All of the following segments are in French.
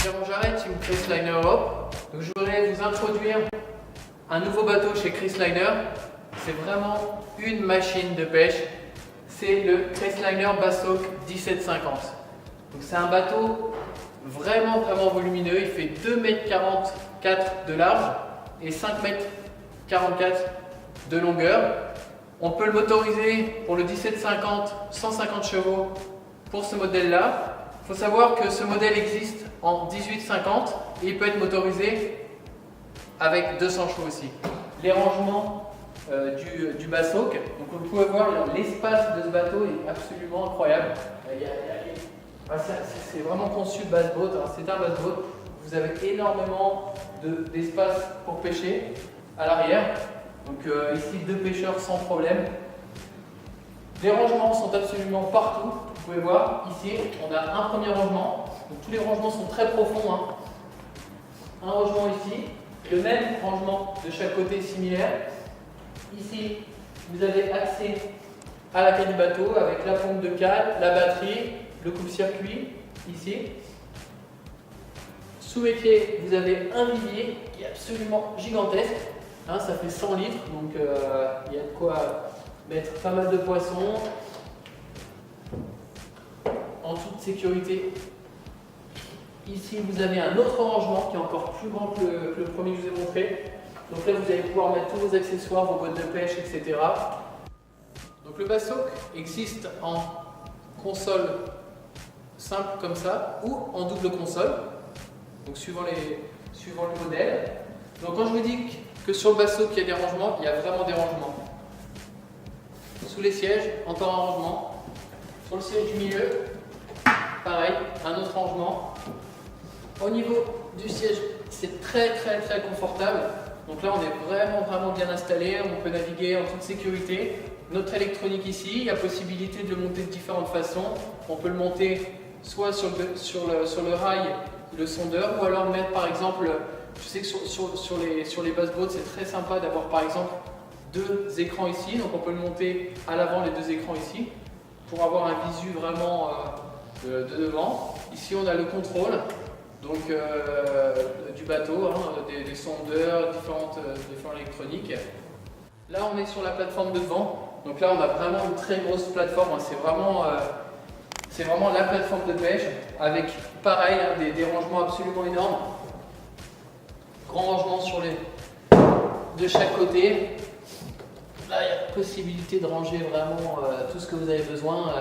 Jérôme Jarret, Team Chrysliner Europe. Donc, je voudrais vous introduire un nouveau bateau chez Chrysliner. C'est vraiment une machine de pêche. C'est le Chrysliner Bassoc 1750. Donc c'est un bateau vraiment volumineux. Il fait 2,44 m de large et 5,44 m de longueur. On peut le motoriser pour le 1750, 150 chevaux pour ce modèle-là. Il faut savoir que ce modèle existe en 1850 et il peut être motorisé avec 200 chevaux aussi. Les rangements du Bassoc, donc vous pouvez voir l'espace de ce bateau est absolument incroyable. C'est vraiment conçu bass boat, c'est un bass boat. Vous avez énormément d'espace pour pêcher à l'arrière. Donc ici 2 pêcheurs sans problème. Les rangements sont absolument partout. Vous pouvez voir ici, on a un premier rangement. Donc tous les rangements sont très profonds. Un rangement ici, le même rangement de chaque côté similaire. Ici, vous avez accès à la cale du bateau avec la pompe de cale, la batterie, le coupe-circuit ici. Sous mes pieds, vous avez un vivier qui est absolument gigantesque. Ça fait 100 litres, donc il y a de quoi mettre pas mal de poissons en toute sécurité. Ici, vous avez un autre rangement qui est encore plus grand que le premier que je vous ai montré. Donc là, vous allez pouvoir mettre tous vos accessoires, vos bottes de pêche, etc. Donc le Bassoc existe en console simple comme ça ou en double console, donc suivant le modèle. Donc quand je vous dis que sur le Bassoc il y a des rangements, il y a vraiment des rangements. Sous les sièges, encore un rangement. Sur le siège du milieu, pareil, un autre rangement. Au niveau du siège, c'est très confortable. Donc là, on est vraiment bien installé. On peut naviguer en toute sécurité. Notre électronique ici, il y a possibilité de le monter de différentes façons. On peut le monter soit sur le rail, le sondeur, ou alors mettre par exemple, je sais que sur les bass boats, c'est très sympa d'avoir par exemple 2 écrans ici. Donc on peut le monter à l'avant, les 2 écrans ici, pour avoir un visu vraiment de devant. Ici, on a le contrôle. Donc du bateau, des sondeurs, différentes électroniques. Là on est sur la plateforme de devant, donc là on a vraiment une très grosse plateforme, c'est vraiment la plateforme de pêche avec pareil des rangements absolument énormes. Grand rangement de chaque côté. Là il y a possibilité de ranger vraiment tout ce que vous avez besoin.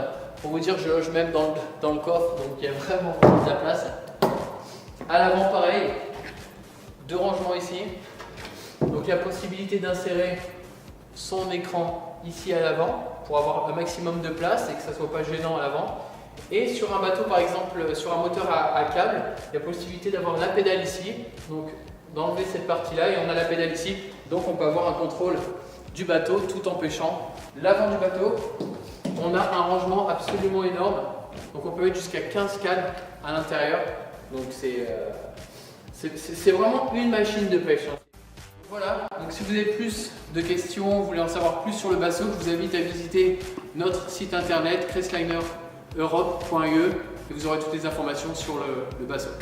Pour vous dire, je loge même dans le coffre, donc il y a vraiment de la place. À l'avant, pareil, 2 rangements ici. Donc il y a possibilité d'insérer son écran ici à l'avant pour avoir un maximum de place et que ça ne soit pas gênant à l'avant. Et sur un bateau, par exemple, sur un moteur à câble, il y a possibilité d'avoir la pédale ici, donc d'enlever cette partie-là et on a la pédale ici. Donc on peut avoir un contrôle du bateau tout en pêchant. L'avant du bateau, on a un rangement absolument énorme. Donc on peut mettre jusqu'à 15 cales à l'intérieur. Donc c'est vraiment une machine de pêche. Voilà, donc si vous avez plus de questions, vous voulez en savoir plus sur le Bassoc, je vous invite à visiter notre site internet chrysliner-europe.ie et vous aurez toutes les informations sur le Bassoc.